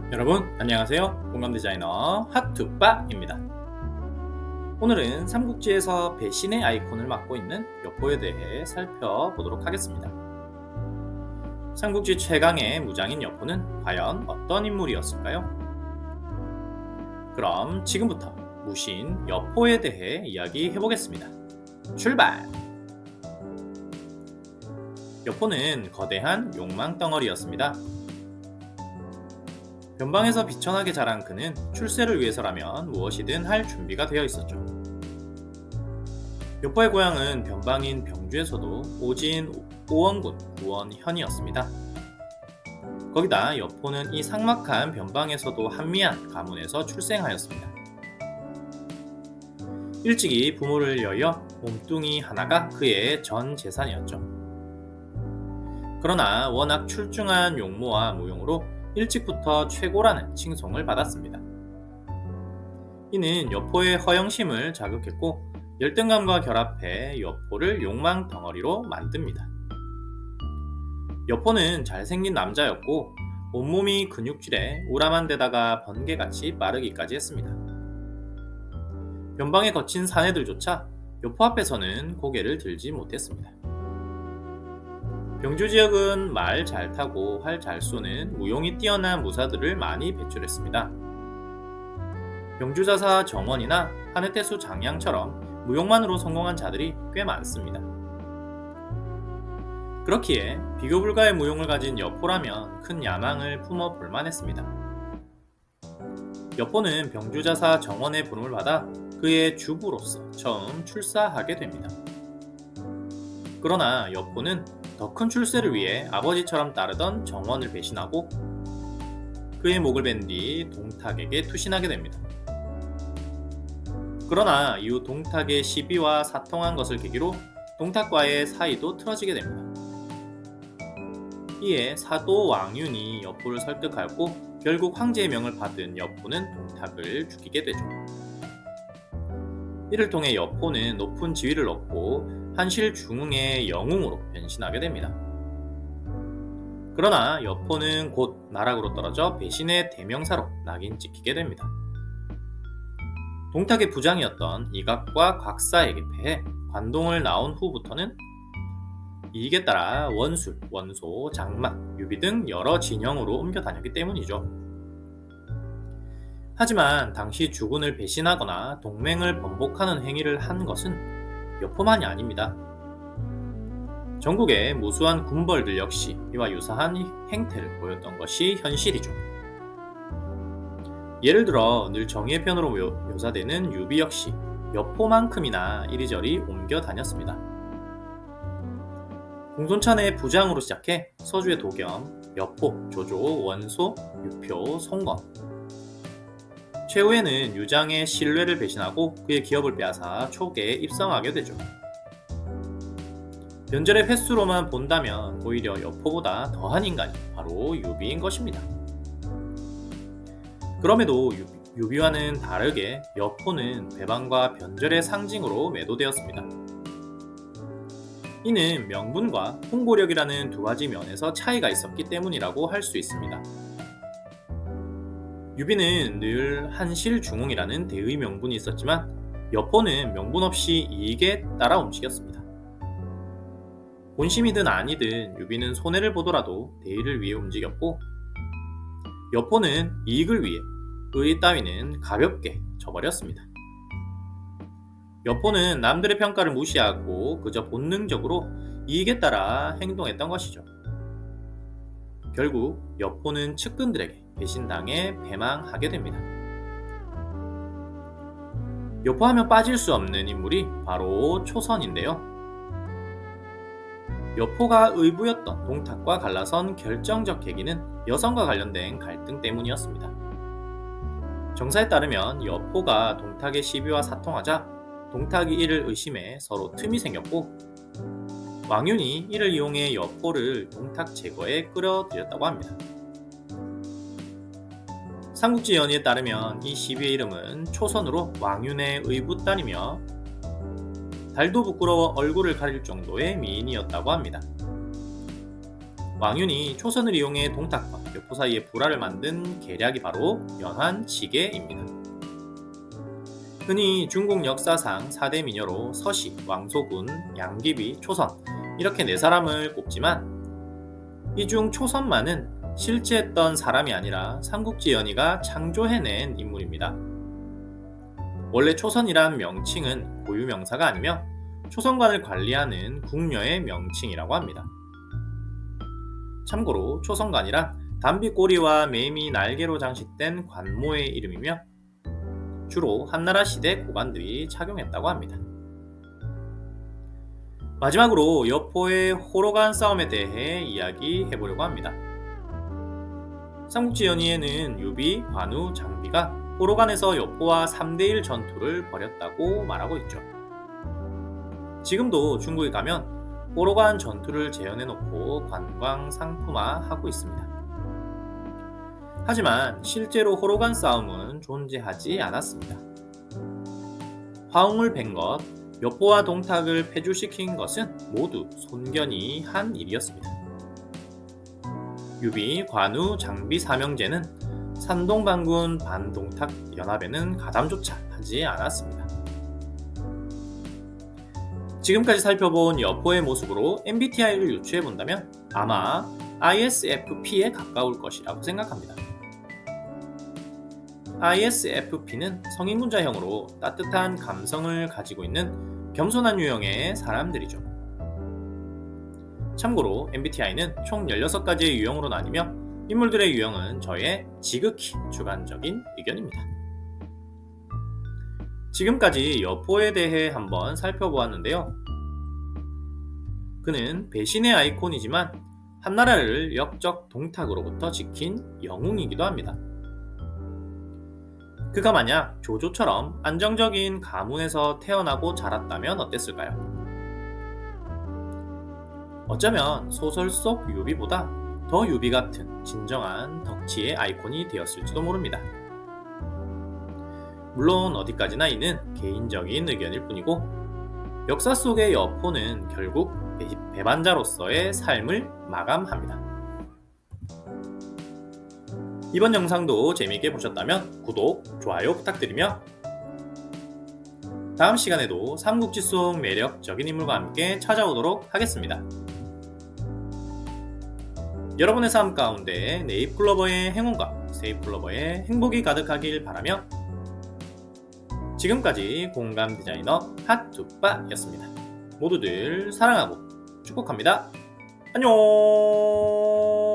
여러분 안녕하세요. 공감 디자이너 핫투빠입니다. 오늘은 삼국지에서 배신의 아이콘을 맡고 있는 여포에 대해 살펴보도록 하겠습니다. 삼국지 최강의 무장인 여포는 과연 어떤 인물이었을까요? 그럼 지금부터 무신 여포에 대해 이야기해보겠습니다. 출발! 여포는 거대한 욕망 덩어리였습니다. 변방에서 비천하게 자란 그는 출세를 위해서라면 무엇이든 할 준비가 되어 있었죠. 여포의 고향은 변방인 병주에서도 오진 오원군 우원현이었습니다. 거기다 여포는 이 삭막한 변방에서도 한미한 가문에서 출생하였습니다. 일찍이 부모를 여여 몸뚱이 하나가 그의 전 재산이었죠. 그러나 워낙 출중한 용모와 무용으로 일찍부터 최고라는 칭송을 받았습니다. 이는 여포의 허영심을 자극했고 열등감과 결합해 여포를 욕망 덩어리로 만듭니다. 여포는 잘생긴 남자였고 온몸이 근육질에 우람한 데다가 번개같이 빠르기까지 했습니다. 변방에 거친 사내들조차 여포 앞에서는 고개를 들지 못했습니다. 병주 지역은 말 잘 타고 활 잘 쏘는 무용이 뛰어난 무사들을 많이 배출했습니다. 병주자사 정원이나 하느태수 장량처럼 무용만으로 성공한 자들이 꽤 많습니다. 그렇기에 비교 불가의 무용을 가진 여포라면 큰 야망을 품어 볼만했습니다. 여포는 병주자사 정원의 부름을 받아 그의 주부로서 처음 출사하게 됩니다. 그러나 여포는 더 큰 출세를 위해 아버지처럼 따르던 정원을 배신하고 그의 목을 벤 뒤 동탁에게 투신하게 됩니다. 그러나 이후 동탁의 시비와 사통한 것을 계기로 동탁과의 사이도 틀어지게 됩니다. 이에 사도 왕윤이 여포를 설득하였고 결국 황제의 명을 받은 여포는 동탁을 죽이게 되죠. 이를 통해 여포는 높은 지위를 얻고 한실 중흥의 영웅으로 변신하게 됩니다. 그러나 여포는 곧 나락으로 떨어져 배신의 대명사로 낙인 찍히게 됩니다. 동탁의 부장이었던 이각과 곽사에게 패해 관동을 나온 후부터는 이익에 따라 원술, 원소, 장막, 유비 등 여러 진영으로 옮겨 다녔기 때문이죠. 하지만 당시 주군을 배신하거나 동맹을 번복하는 행위를 한 것은 여포만이 아닙니다. 전국의 무수한 군벌들 역시 이와 유사한 행태를 보였던 것이 현실이죠. 예를 들어 늘 정의의 편으로 묘사되는 유비 역시 여포만큼이나 이리저리 옮겨 다녔습니다. 공손찬의 부장으로 시작해 서주의 도겸, 여포, 조조, 원소, 유표, 송건, 최후에는 유장의 신뢰를 배신하고 그의 기업을 빼앗아 초계에 입성하게 되죠. 변절의 횟수로만 본다면 오히려 여포보다 더한 인간이 바로 유비인 것입니다. 그럼에도 유비와는 다르게 여포는 배반과 변절의 상징으로 매도되었습니다. 이는 명분과 홍보력이라는 두 가지 면에서 차이가 있었기 때문이라고 할 수 있습니다. 유비는 늘 한실 중흥이라는 대의 명분이 있었지만 여포는 명분 없이 이익에 따라 움직였습니다. 본심이든 아니든 유비는 손해를 보더라도 대의를 위해 움직였고 여포는 이익을 위해 의 따위는 가볍게 져버렸습니다. 여포는 남들의 평가를 무시하고 그저 본능적으로 이익에 따라 행동했던 것이죠. 결국 여포는 측근들에게 배신당해 패망하게 됩니다. 여포하면 빠질 수 없는 인물이 바로 초선인데요. 여포가 의부였던 동탁과 갈라선 결정적 계기는 여성과 관련된 갈등 때문이었습니다. 정사에 따르면 여포가 동탁의 시비와 사통하자 동탁이 이를 의심해 서로 틈이 생겼고 왕윤이 이를 이용해 여포를 동탁 제거에 끌어들였다고 합니다. 삼국지 연의에 따르면 이 시비의 이름은 초선으로 왕윤의 의붓단이며 달도 부끄러워 얼굴을 가릴 정도의 미인이었다고 합니다. 왕윤이 초선을 이용해 동탁과 여포 사이의 불화를 만든 계략이 바로 연환지계입니다. 흔히 중국 역사상 4대 미녀로 서시, 왕소군, 양귀비, 초선 이렇게 4사람을 꼽지만 이 중 초선만은 실제했던 사람이 아니라 삼국지연의가 창조해낸 인물입니다. 원래 초선이란 명칭은 고유명사가 아니며 초선관을 관리하는 궁녀의 명칭이라고 합니다. 참고로 초선관이란 담비꼬리와 매미 날개로 장식된 관모의 이름이며 주로 한나라 시대 고관들이 착용했다고 합니다. 마지막으로 여포의 호로간 싸움에 대해 이야기해보려고 합니다. 삼국지연의에는 유비, 관우, 장비가 호로간에서 여포와 3대1 전투를 벌였다고 말하고 있죠. 지금도 중국에 가면 호로간 전투를 재현해놓고 관광 상품화하고 있습니다. 하지만 실제로 호로간 싸움은 존재하지 않았습니다. 화웅을 벤 것, 여포와 동탁을 패주시킨 것은 모두 손견이 한 일이었습니다. 유비, 관우, 장비 3형제는 산동반군 반동탁 연합에는 가담조차 하지 않았습니다. 지금까지 살펴본 여포의 모습으로 MBTI를 유추해본다면 아마 ISFP에 가까울 것이라고 생각합니다. ISFP는 성인군자형으로 따뜻한 감성을 가지고 있는 겸손한 유형의 사람들이죠. 참고로 MBTI는 총 16가지의 유형으로 나뉘며 인물들의 유형은 저의 지극히 주관적인 의견입니다. 지금까지 여포에 대해 한번 살펴보았는데요. 그는 배신의 아이콘이지만 한나라를 역적 동탁으로부터 지킨 영웅이기도 합니다. 그가 만약 조조처럼 안정적인 가문에서 태어나고 자랐다면 어땠을까요? 어쩌면 소설 속 유비보다 더 유비 같은 진정한 덕치의 아이콘이 되었을지도 모릅니다. 물론 어디까지나 이는 개인적인 의견일 뿐이고 역사 속의 여포는 결국 배반자로서의 삶을 마감합니다. 이번 영상도 재미있게 보셨다면 구독, 좋아요 부탁드리며 다음 시간에도 삼국지 속 매력적인 인물과 함께 찾아오도록 하겠습니다. 여러분의 삶 가운데 네잎클로버의 행운과 세잎클로버의 행복이 가득하길 바라며 지금까지 공감 디자이너 핫투빠였습니다. 모두들 사랑하고 축복합니다. 안녕.